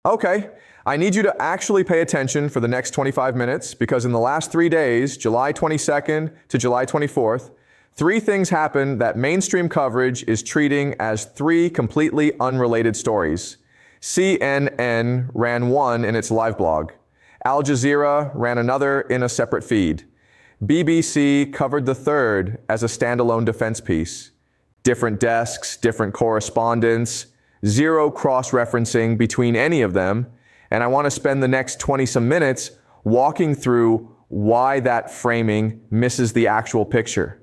Okay, I need you to actually pay attention for the next 25 minutes because in the last 3 days, July 22nd to July 24th, 3 things happened that mainstream coverage is treating as 3 completely unrelated stories. CNN ran one in its live blog. Al Jazeera ran another in a separate feed. BBC covered the third as a standalone defense piece. Different desks, different correspondents, zero cross-referencing between any of them, and I want to spend the next 20-some minutes walking through why that framing misses the actual picture.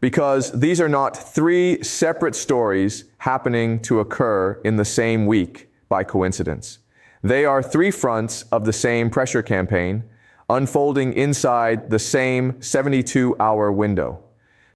Because these are not 3 separate stories happening to occur in the same week by coincidence. They are 3 fronts of the same pressure campaign, unfolding inside the same 72-hour window.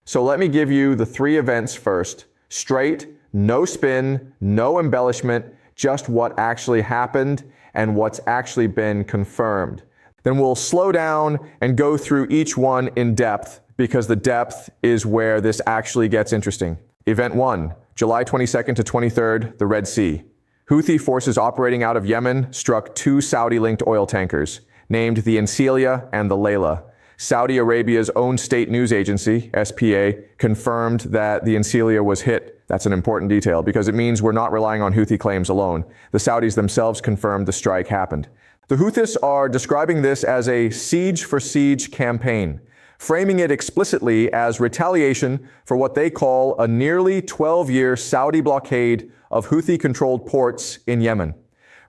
So let me give you the 3 events first, straight, no spin, no embellishment, just what actually happened and what's actually been confirmed. Then we'll slow down and go through each one in depth because the depth is where this actually gets interesting. Event 1, July 22nd to 23rd, the Red Sea. Houthi forces operating out of Yemen struck 2 Saudi-linked oil tankers, named the Encilia and the Layla. Saudi Arabia's own state news agency, SPA, confirmed that the Encilia was hit. That's an important detail because it means we're not relying on Houthi claims alone. The Saudis themselves confirmed the strike happened. The Houthis are describing this as a siege-for-siege campaign, framing it explicitly as retaliation for what they call a nearly 12-year Saudi blockade of Houthi-controlled ports in Yemen.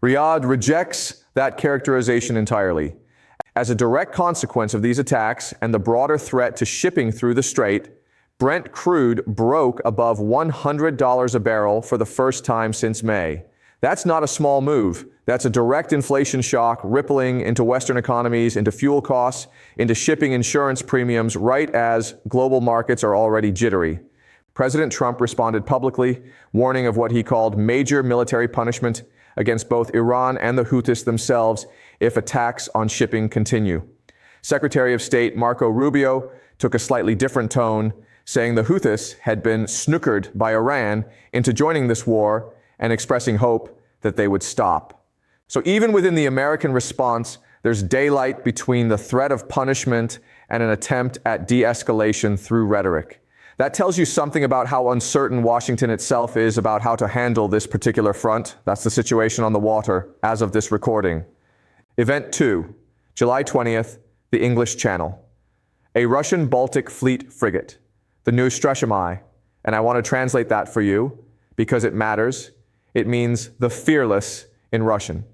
Riyadh rejects that characterization entirely. As a direct consequence of these attacks and the broader threat to shipping through the strait, Brent crude broke above $100 a barrel for the first time since May. That's not a small move. That's a direct inflation shock rippling into Western economies, into fuel costs, into shipping insurance premiums, right as global markets are already jittery. President Trump responded publicly, warning of what he called major military punishment against both Iran and the Houthis themselves if attacks on shipping continue. Secretary of State Marco Rubio took a slightly different tone, saying the Houthis had been snookered by Iran into joining this war and expressing hope that they would stop. So even within the American response, there's daylight between the threat of punishment and an attempt at de-escalation through rhetoric. That tells you something about how uncertain Washington itself is about how to handle this particular front. That's the situation on the water as of this recording. Event 2, July 20th, the English Channel. A Russian Baltic Fleet frigate, the Neustrashimai, and I want to translate that for you because it matters. It means the fearless in Russian.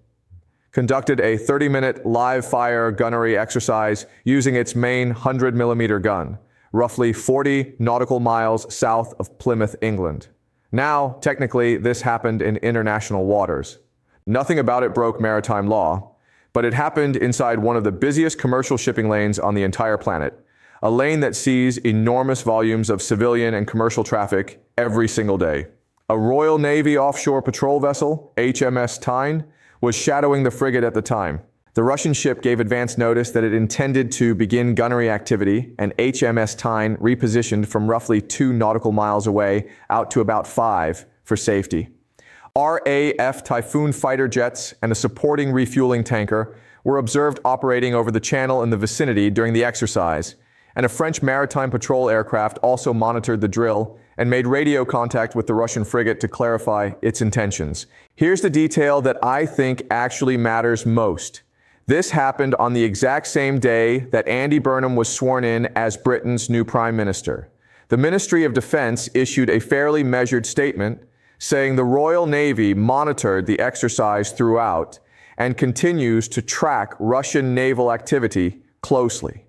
Conducted a 30-minute live-fire gunnery exercise using its main 100mm gun, roughly 40 nautical miles south of Plymouth, England. Now, technically, this happened in international waters. Nothing about it broke maritime law, but it happened inside one of the busiest commercial shipping lanes on the entire planet, a lane that sees enormous volumes of civilian and commercial traffic every single day. A Royal Navy offshore patrol vessel, HMS Tyne, was shadowing the frigate at the time. The Russian ship gave advance notice that it intended to begin gunnery activity, and HMS Tyne repositioned from roughly 2 nautical miles away out to about 5 for safety. RAF Typhoon fighter jets and a supporting refueling tanker were observed operating over the channel in the vicinity during the exercise, and a French maritime patrol aircraft also monitored the drill and made radio contact with the Russian frigate to clarify its intentions. Here's the detail that I think actually matters most. This happened on the exact same day that Andy Burnham was sworn in as Britain's new Prime Minister. The Ministry of Defense issued a fairly measured statement saying the Royal Navy monitored the exercise throughout and continues to track Russian naval activity closely.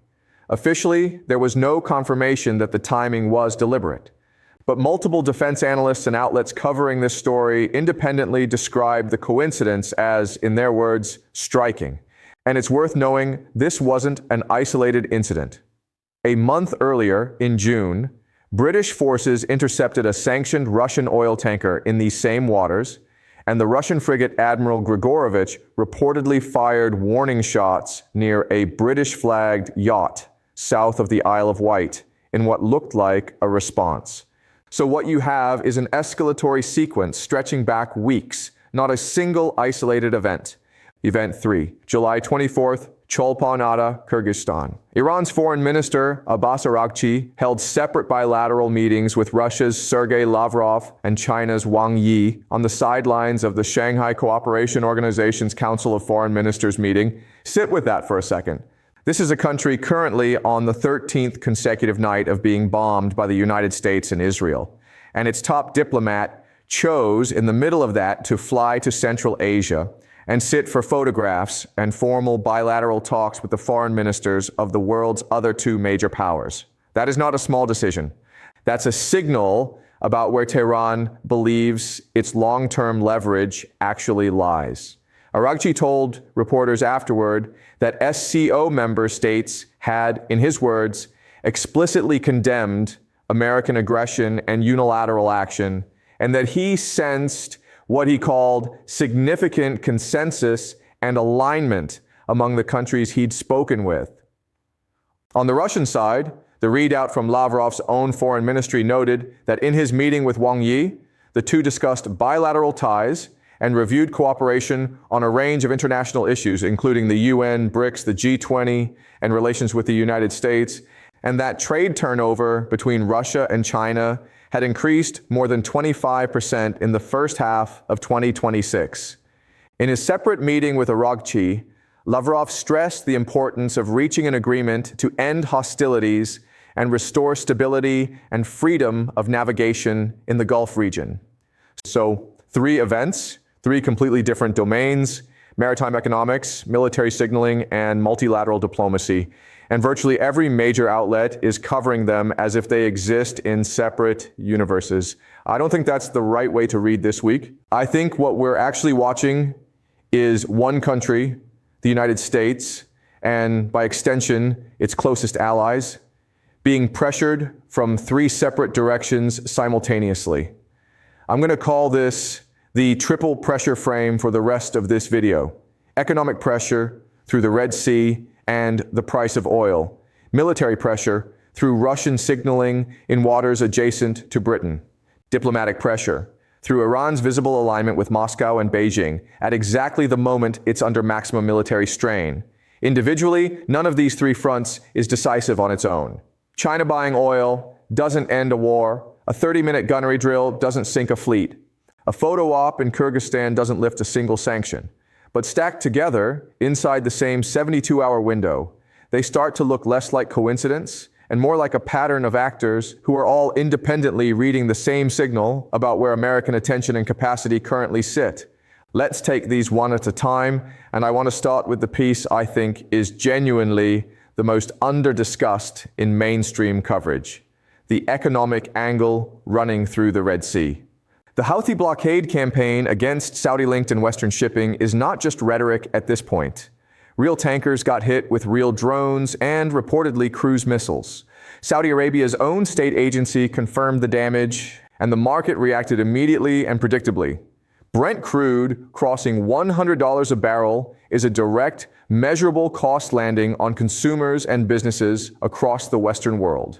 Officially, there was no confirmation that the timing was deliberate, but multiple defense analysts and outlets covering this story independently described the coincidence as, in their words, striking. And it's worth knowing this wasn't an isolated incident. A month earlier, in June, British forces intercepted a sanctioned Russian oil tanker in these same waters, and the Russian frigate Admiral Grigorovich reportedly fired warning shots near a British-flagged yacht south of the Isle of Wight in what looked like a response. So what you have is an escalatory sequence stretching back weeks not a single isolated event. Event 3, July 24th, Cholpon-Ata, Kyrgyzstan. Iran's foreign minister, Abbas Araghchi, held separate bilateral meetings with Russia's Sergei Lavrov and China's Wang Yi on the sidelines of the Shanghai Cooperation Organization's Council of Foreign Ministers meeting. Sit with that for a second. This is a country currently on the 13th consecutive night of being bombed by the United States and Israel. And its top diplomat chose, in the middle of that, to fly to Central Asia and sit for photographs and formal bilateral talks with the foreign ministers of the world's other two major powers. That is not a small decision. That's a signal about where Tehran believes its long-term leverage actually lies. Araghchi told reporters afterward that SCO member states had, in his words, explicitly condemned American aggression and unilateral action, and that he sensed what he called significant consensus and alignment among the countries he'd spoken with. On the Russian side, the readout from Lavrov's own foreign ministry noted that in his meeting with Wang Yi, the two discussed bilateral ties and reviewed cooperation on a range of international issues, including the UN, BRICS, the G20, and relations with the United States, and that trade turnover between Russia and China had increased more than 25% in the first half of 2026. In his separate meeting with Araghchi, Lavrov stressed the importance of reaching an agreement to end hostilities and restore stability and freedom of navigation in the Gulf region. So, 3 events, 3 completely different domains: maritime economics, military signaling, and multilateral diplomacy. And virtually every major outlet is covering them as if they exist in separate universes. I don't think that's the right way to read this week. I think what we're actually watching is one country, the United States, and by extension, its closest allies, being pressured from 3 separate directions simultaneously. I'm going to call this the triple pressure frame for the rest of this video. Economic pressure through the Red Sea and the price of oil. Military pressure through Russian signaling in waters adjacent to Britain. Diplomatic pressure through Iran's visible alignment with Moscow and Beijing at exactly the moment it's under maximum military strain. Individually, none of these 3 fronts is decisive on its own. China buying oil doesn't end a war. A 30-minute gunnery drill doesn't sink a fleet. A photo op in Kyrgyzstan doesn't lift a single sanction. But stacked together, inside the same 72-hour window, they start to look less like coincidence and more like a pattern of actors who are all independently reading the same signal about where American attention and capacity currently sit. Let's take these one at a time, and I want to start with the piece I think is genuinely the most under-discussed in mainstream coverage: the economic angle running through the Red Sea. The Houthi blockade campaign against Saudi-linked and Western shipping is not just rhetoric at this point. Real tankers got hit with real drones and reportedly cruise missiles. Saudi Arabia's own state agency confirmed the damage, and the market reacted immediately and predictably. Brent crude crossing $100 a barrel is a direct, measurable cost landing on consumers and businesses across the Western world.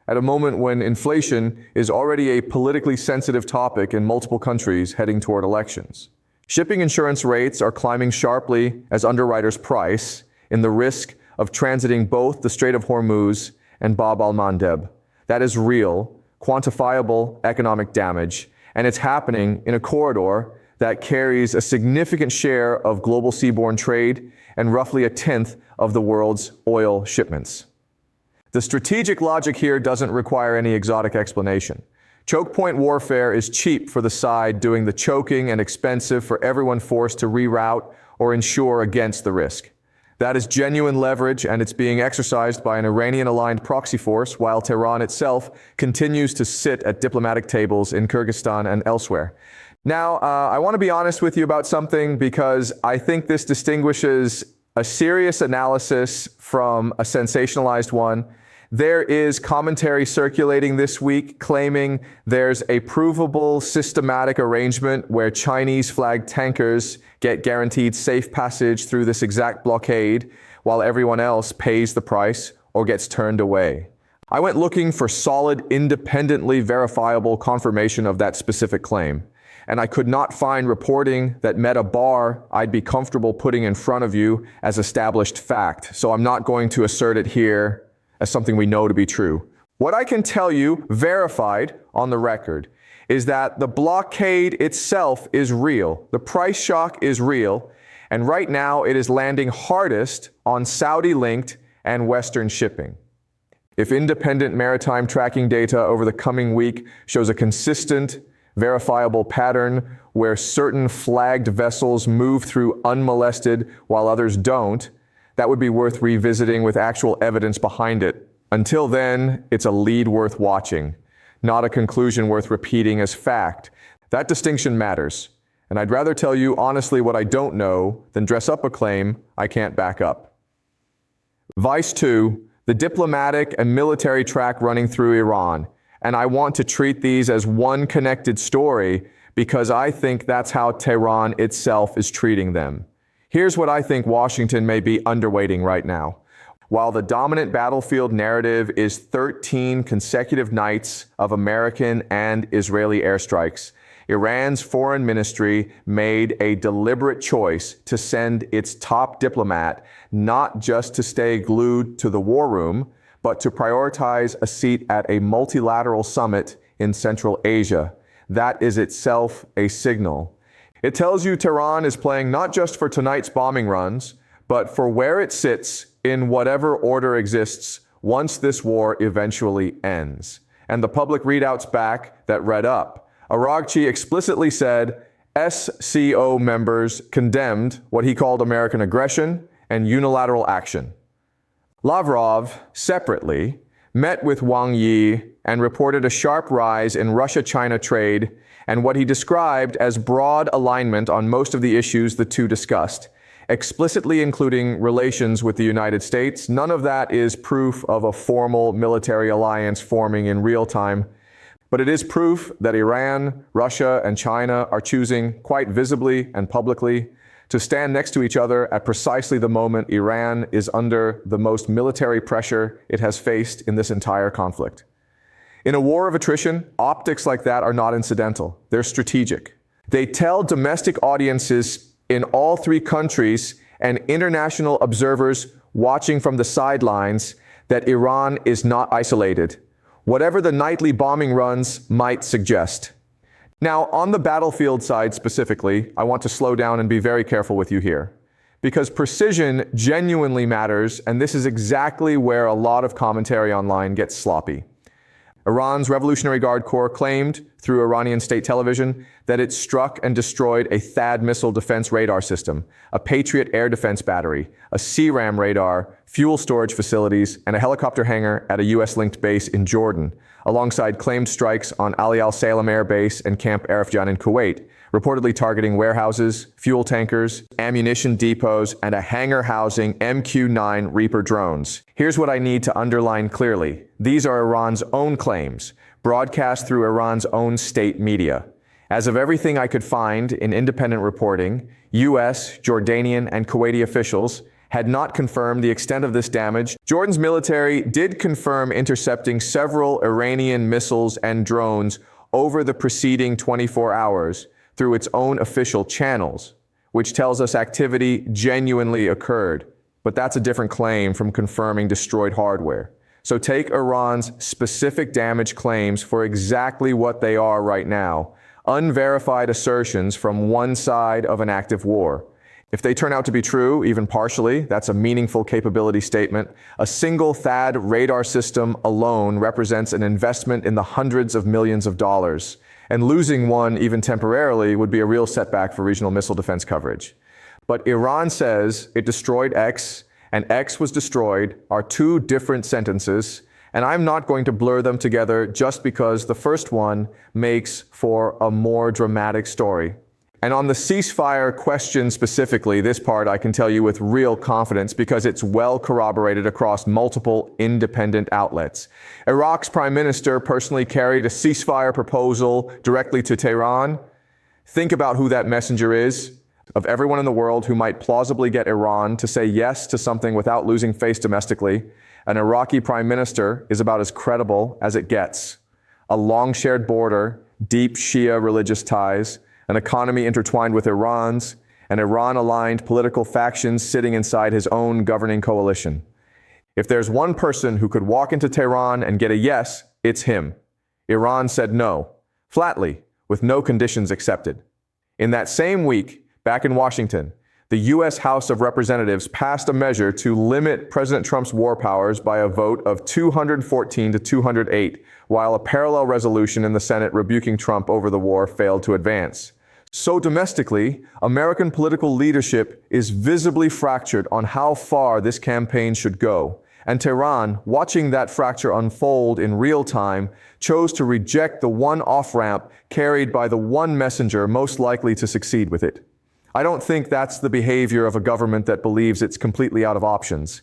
At a moment when inflation is already a politically sensitive topic in multiple countries heading toward elections. Shipping insurance rates are climbing sharply as underwriters price in the risk of transiting both the Strait of Hormuz and Bab al-Mandeb. That is real, quantifiable economic damage, and it's happening in a corridor that carries a significant share of global seaborne trade and roughly 1/10 of the world's oil shipments. The strategic logic here doesn't require any exotic explanation. Choke point warfare is cheap for the side doing the choking and expensive for everyone forced to reroute or insure against the risk. That is genuine leverage, and it's being exercised by an Iranian-aligned proxy force while Tehran itself continues to sit at diplomatic tables in Kyrgyzstan and elsewhere. Now, I want to be honest with you about something because I think this distinguishes a serious analysis from a sensationalized one. There is commentary circulating this week claiming there's a provable systematic arrangement where Chinese-flagged tankers get guaranteed safe passage through this exact blockade while everyone else pays the price or gets turned away. I went looking for solid, independently verifiable confirmation of that specific claim. and I could not find reporting that met a bar I'd be comfortable putting in front of you as established fact, so I'm not going to assert it here as something we know to be true. What I can tell you, verified on the record, is that the blockade itself is real. The price shock is real, and right now it is landing hardest on Saudi-linked and Western shipping. If independent maritime tracking data over the coming week shows a consistent, verifiable pattern where certain flagged vessels move through unmolested while others don't, that would be worth revisiting with actual evidence behind it. Until then, it's a lead worth watching, not a conclusion worth repeating as fact. That distinction matters, and I'd rather tell you honestly what I don't know than dress up a claim I can't back up. Vice 2, the diplomatic and military track running through Iran, and I want to treat these as one connected story because I think that's how Tehran itself is treating them. Here's what I think Washington may be underweighting right now. While the dominant battlefield narrative is 13 consecutive nights of American and Israeli airstrikes, Iran's foreign ministry made a deliberate choice to send its top diplomat not just to stay glued to the war room, but to prioritize a seat at a multilateral summit in Central Asia. That is itself a signal. It tells you Tehran is playing not just for tonight's bombing runs, but for where it sits in whatever order exists once this war eventually ends. And the public readouts back that read up. Araghchi explicitly said SCO members condemned what he called American aggression and unilateral action. Lavrov, separately, met with Wang Yi and reported a sharp rise in Russia-China trade and what he described as broad alignment on most of the issues the two discussed, explicitly including relations with the United States. None of that is proof of a formal military alliance forming in real time, but it is proof that Iran, Russia, and China are choosing quite visibly and publicly to stand next to each other at precisely the moment Iran is under the most military pressure it has faced in this entire conflict. In a war of attrition, optics like that are not incidental. They're strategic. They tell domestic audiences in all three countries and international observers watching from the sidelines that Iran is not isolated, whatever the nightly bombing runs might suggest. Now, on the battlefield side specifically, I want to slow down and be very careful with you here, because precision genuinely matters, and this is exactly where a lot of commentary online gets sloppy. Iran's Revolutionary Guard Corps claimed, through Iranian state television, that it struck and destroyed a THAAD missile defense radar system, a Patriot air defense battery, a CRAM radar, fuel storage facilities, and a helicopter hangar at a U.S.-linked base in Jordan, alongside claimed strikes on Ali Al Salem Air Base and Camp Arifjan in Kuwait, reportedly targeting warehouses, fuel tankers, ammunition depots, and a hangar housing MQ-9 Reaper drones. Here's what I need to underline clearly. These are Iran's own claims, broadcast through Iran's own state media. As of everything I could find in independent reporting, U.S., Jordanian, and Kuwaiti officials had not confirmed the extent of this damage. Jordan's military did confirm intercepting several Iranian missiles and drones over the preceding 24 hours through its own official channels, which tells us activity genuinely occurred. But that's a different claim from confirming destroyed hardware. So take Iran's specific damage claims for exactly what they are right now, unverified assertions from one side of an active war. If they turn out to be true, even partially, that's a meaningful capability statement. A single THAAD radar system alone represents an investment in the hundreds of millions of dollars, and losing one, even temporarily, would be a real setback for regional missile defense coverage. But Iran says it destroyed X, and X was destroyed are two different sentences, and I'm not going to blur them together just because the first one makes for a more dramatic story. And on the ceasefire question specifically, this part I can tell you with real confidence because it's well corroborated across multiple independent outlets. Iraq's prime minister personally carried a ceasefire proposal directly to Tehran. Think about who that messenger is. Of everyone in the world who might plausibly get Iran to say yes to something without losing face domestically, an Iraqi prime minister is about as credible as it gets. A long shared border, deep Shia religious ties, an economy intertwined with Iran's, and Iran-aligned political factions sitting inside his own governing coalition. If there's one person who could walk into Tehran and get a yes, it's him. Iran said no, flatly, with no conditions accepted. In that same week, back in Washington, the U.S. House of Representatives passed a measure to limit President Trump's war powers by a vote of 214 to 208, while a parallel resolution in the Senate rebuking Trump over the war failed to advance. So domestically, American political leadership is visibly fractured on how far this campaign should go. And Tehran, watching that fracture unfold in real time, chose to reject the one off-ramp carried by the one messenger most likely to succeed with it. I don't think that's the behavior of a government that believes it's completely out of options.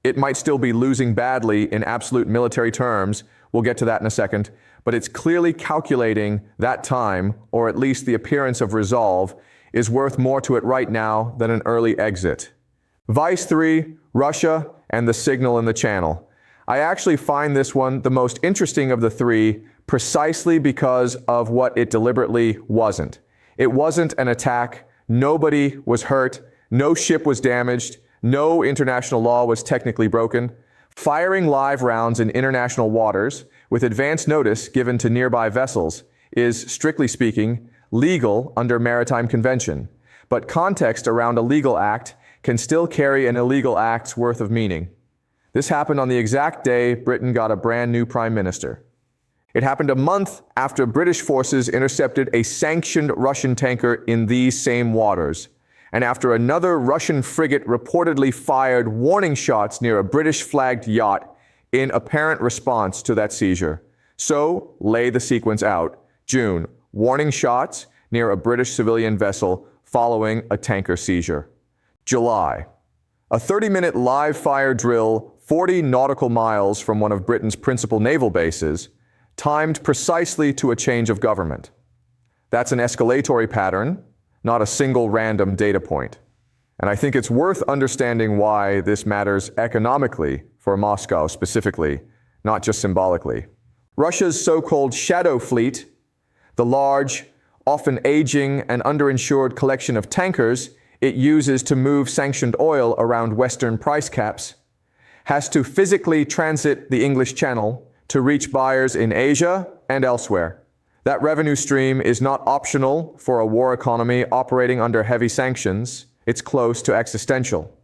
It might still be losing badly in absolute military terms, we'll get to that in a second, but it's clearly calculating that time, or at least the appearance of resolve, is worth more to it right now than an early exit. Vice 3, Russia and the signal in the channel. I actually find this one the most interesting of the three precisely because of what it deliberately wasn't. It wasn't an attack. Nobody was hurt, no ship was damaged, no international law was technically broken. Firing live rounds in international waters with advance notice given to nearby vessels is, strictly speaking, legal under maritime convention. But context around a legal act can still carry an illegal act's worth of meaning. This happened on the exact day Britain got a brand new prime minister. It happened a month after British forces intercepted a sanctioned Russian tanker in these same waters, and after another Russian frigate reportedly fired warning shots near a British-flagged yacht in apparent response to that seizure. So, lay the sequence out. June, warning shots near a British civilian vessel following a tanker seizure. July, a 30-minute live-fire drill 40 nautical miles from one of Britain's principal naval bases, timed precisely to a change of government. That's an escalatory pattern, not a single random data point. And I think it's worth understanding why this matters economically for Moscow specifically, not just symbolically. Russia's so-called shadow fleet, the large, often aging and underinsured collection of tankers it uses to move sanctioned oil around Western price caps, has to physically transit the English Channel to reach buyers in Asia and elsewhere. That revenue stream is not optional for a war economy operating under heavy sanctions. It's close to existential.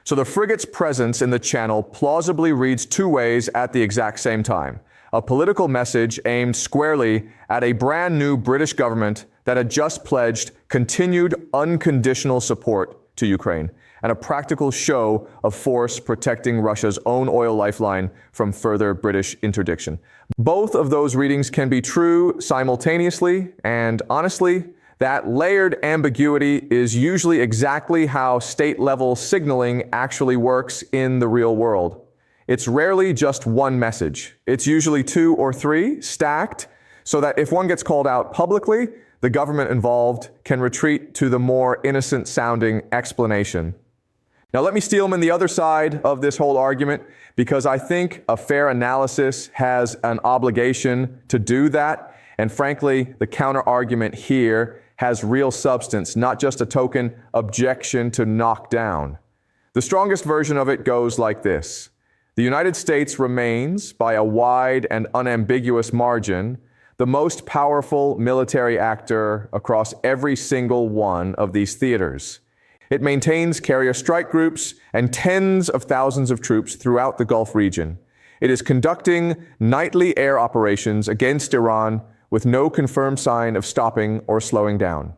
So the frigate's presence in the channel plausibly reads two ways at the exact same time. A political message aimed squarely at a brand new British government that had just pledged continued unconditional support to Ukraine, and a practical show of force protecting Russia's own oil lifeline from further British interdiction. Both of those readings can be true simultaneously, and honestly, that layered ambiguity is usually exactly how state-level signaling actually works in the real world. It's rarely just one message. It's usually two or three stacked, so that if one gets called out publicly, the government involved can retreat to the more innocent-sounding explanation. Now let me steel man the other side of this whole argument, because I think a fair analysis has an obligation to do that, and frankly, the counter-argument here has real substance, not just a token objection to knock down. The strongest version of it goes like this. The United States remains, by a wide and unambiguous margin, the most powerful military actor across every single one of these theaters. It maintains carrier strike groups and tens of thousands of troops throughout the Gulf region. It is conducting nightly air operations against Iran with no confirmed sign of stopping or slowing down.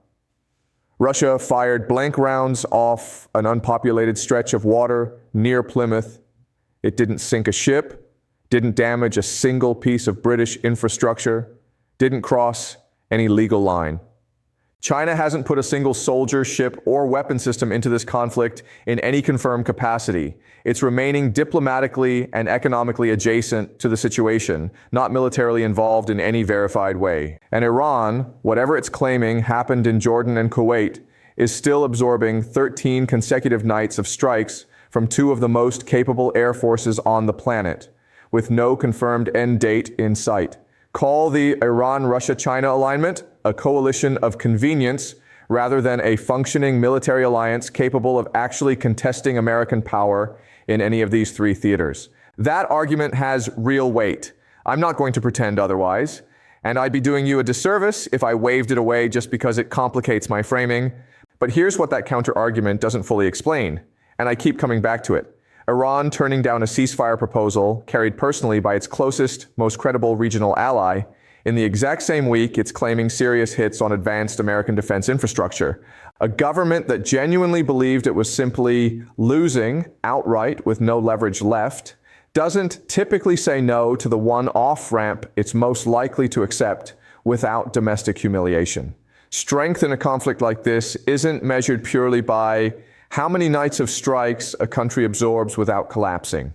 Russia fired blank rounds off an unpopulated stretch of water near Plymouth. It didn't sink a ship, didn't damage a single piece of British infrastructure, didn't cross any legal line. China hasn't put a single soldier, ship, or weapon system into this conflict in any confirmed capacity. It's remaining diplomatically and economically adjacent to the situation, not militarily involved in any verified way. And Iran, whatever it's claiming happened in Jordan and Kuwait, is still absorbing 13 consecutive nights of strikes from two of the most capable air forces on the planet, with no confirmed end date in sight. Call the Iran-Russia-China alignment a coalition of convenience rather than a functioning military alliance capable of actually contesting American power in any of these three theaters. That argument has real weight. I'm not going to pretend otherwise, and I'd be doing you a disservice if I waved it away just because it complicates my framing. But here's what that counter-argument doesn't fully explain, and I keep coming back to it. Iran turning down a ceasefire proposal carried personally by its closest, most credible regional ally. In the exact same week, it's claiming serious hits on advanced American defense infrastructure. A government that genuinely believed it was simply losing outright with no leverage left doesn't typically say no to the one off-ramp it's most likely to accept without domestic humiliation. Strength in a conflict like this isn't measured purely by how many nights of strikes a country absorbs without collapsing.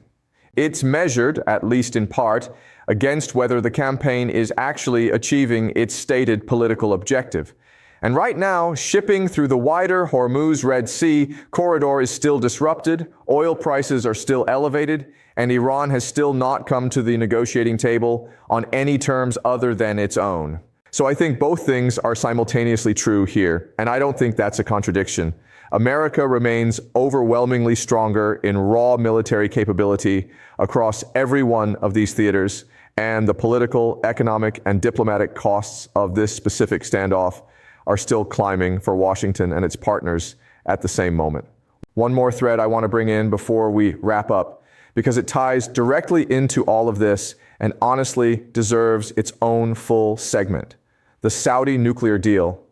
It's measured, at least in part, against whether the campaign is actually achieving its stated political objective. And right now, shipping through the wider Hormuz Red Sea corridor is still disrupted, oil prices are still elevated, and Iran has still not come to the negotiating table on any terms other than its own. So I think both things are simultaneously true here, and I don't think that's a contradiction. America remains overwhelmingly stronger in raw military capability across every one of these theaters, and the political, economic, and diplomatic costs of this specific standoff are still climbing for Washington and its partners at the same moment. One more thread I want to bring in before we wrap up, because it ties directly into all of this and honestly deserves its own full segment: the Saudi nuclear deal,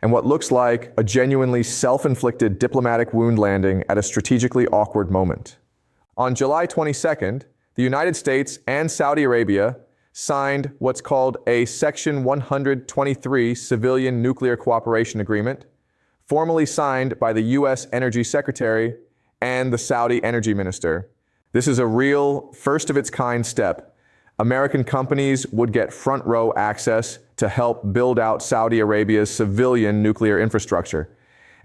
and what looks like a genuinely self-inflicted diplomatic wound landing at a strategically awkward moment. On July 22nd, the United States and Saudi Arabia signed what's called a Section 123 Civilian Nuclear Cooperation Agreement, formally signed by the U.S. Energy Secretary and the Saudi Energy Minister. This is a real first-of-its-kind step. American companies would get front-row access to help build out Saudi Arabia's civilian nuclear infrastructure.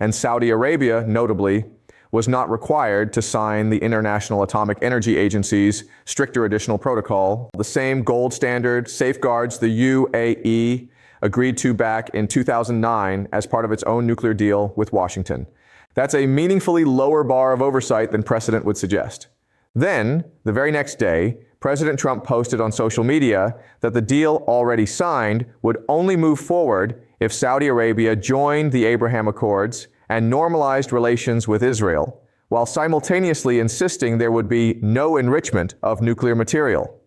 And Saudi Arabia, notably, was not required to sign the International Atomic Energy Agency's stricter additional protocol, the same gold standard safeguards the UAE agreed to back in 2009 as part of its own nuclear deal with Washington. That's a meaningfully lower bar of oversight than precedent would suggest. Then, the very next day, President Trump posted on social media that the deal already signed would only move forward if Saudi Arabia joined the Abraham Accords and normalized relations with Israel, while simultaneously insisting there would be no enrichment of nuclear material.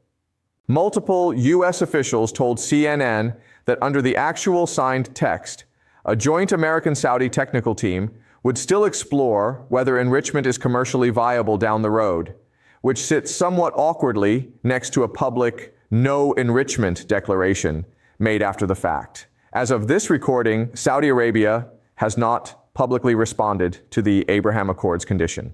Multiple U.S. officials told CNN that under the actual signed text, a joint American-Saudi technical team would still explore whether enrichment is commercially viable down the road, which sits somewhat awkwardly next to a public no enrichment declaration made after the fact. As of this recording, Saudi Arabia has not publicly responded to the Abraham Accords condition.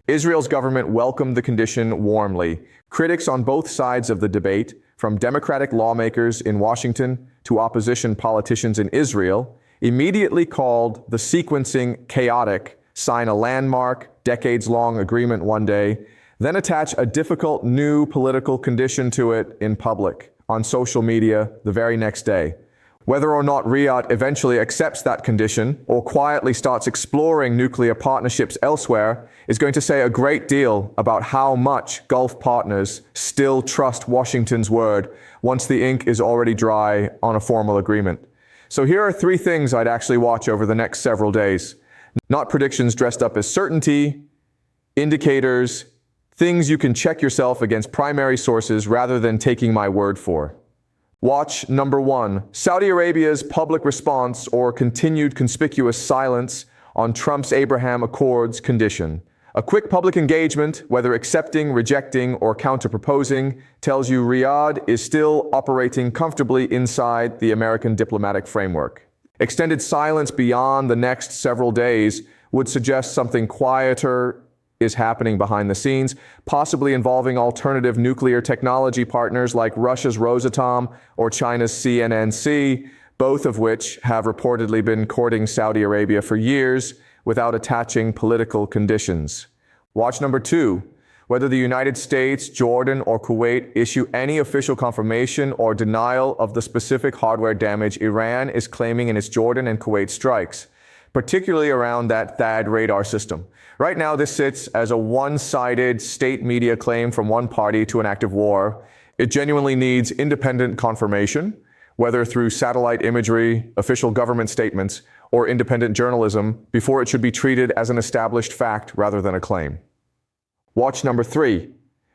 Israel's government welcomed the condition warmly. Critics on both sides of the debate, from Democratic lawmakers in Washington to opposition politicians in Israel, immediately called the sequencing chaotic, sign a landmark, decades-long agreement one day, then attach a difficult new political condition to it in public, on social media, the very next day. Whether or not Riyadh eventually accepts that condition or quietly starts exploring nuclear partnerships elsewhere is going to say a great deal about how much Gulf partners still trust Washington's word once the ink is already dry on a formal agreement. So here are three things I'd actually watch over the next several days. Not predictions dressed up as certainty, indicators, things you can check yourself against primary sources rather than taking my word for. Watch number 1, Saudi Arabia's public response or continued conspicuous silence on Trump's Abraham Accords condition. A quick public engagement, whether accepting, rejecting, or counter-proposing, tells you Riyadh is still operating comfortably inside the American diplomatic framework. Extended silence beyond the next several days would suggest something quieter is happening behind the scenes, possibly involving alternative nuclear technology partners like Russia's Rosatom or China's CNNC, both of which have reportedly been courting Saudi Arabia for years without attaching political conditions. Watch number 2. Whether the United States, Jordan, or Kuwait issue any official confirmation or denial of the specific hardware damage Iran is claiming in its Jordan and Kuwait strikes, particularly around that THAAD radar system. Right now, this sits as a one-sided state media claim from one party to an act of war. It genuinely needs independent confirmation, whether through satellite imagery, official government statements, or independent journalism, before it should be treated as an established fact rather than a claim. Watch number 3,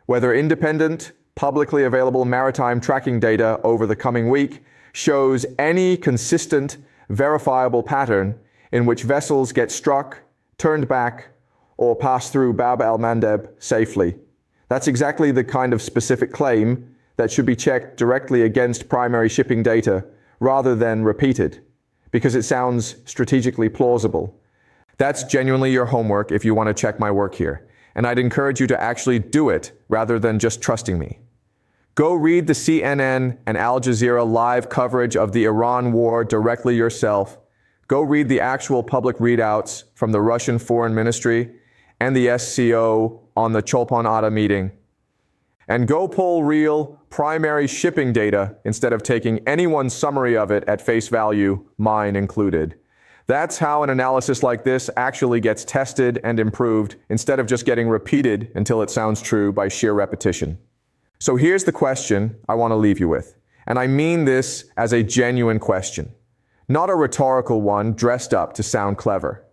whether independent, publicly available maritime tracking data over the coming week shows any consistent, verifiable pattern in which vessels get struck, turned back, or pass through Bab el-Mandeb safely. That's exactly the kind of specific claim that should be checked directly against primary shipping data rather than repeated, because it sounds strategically plausible. That's genuinely your homework if you want to check my work here. And I'd encourage you to actually do it rather than just trusting me. Go read the CNN and Al Jazeera live coverage of the Iran war directly yourself. Go read the actual public readouts from the Russian Foreign Ministry and the SCO on the Cholpan Atta meeting. And go pull real primary shipping data instead of taking anyone's summary of it at face value, mine included. That's how an analysis like this actually gets tested and improved instead of just getting repeated until it sounds true by sheer repetition. So here's the question I want to leave you with. And I mean this as a genuine question, not a rhetorical one dressed up to sound clever.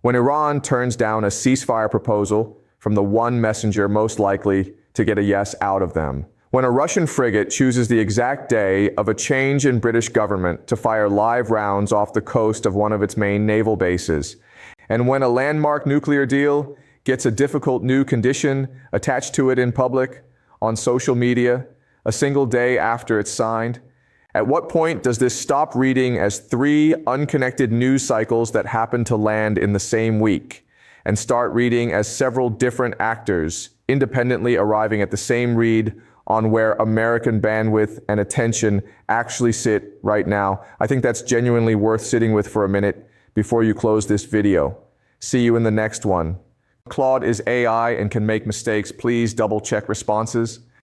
When Iran turns down a ceasefire proposal from the one messenger most likely to get a yes out of them, when a Russian frigate chooses the exact day of a change in British government to fire live rounds off the coast of one of its main naval bases, and when a landmark nuclear deal gets a difficult new condition attached to it in public, on social media, a single day after it's signed, at what point does this stop reading as 3 unconnected news cycles that happen to land in the same week, and start reading as several different actors independently arriving at the same read on where American bandwidth and attention actually sit right now? I think that's genuinely worth sitting with for a minute before you close this video. See you in the next one. Claude is AI and can make mistakes. Please double check responses.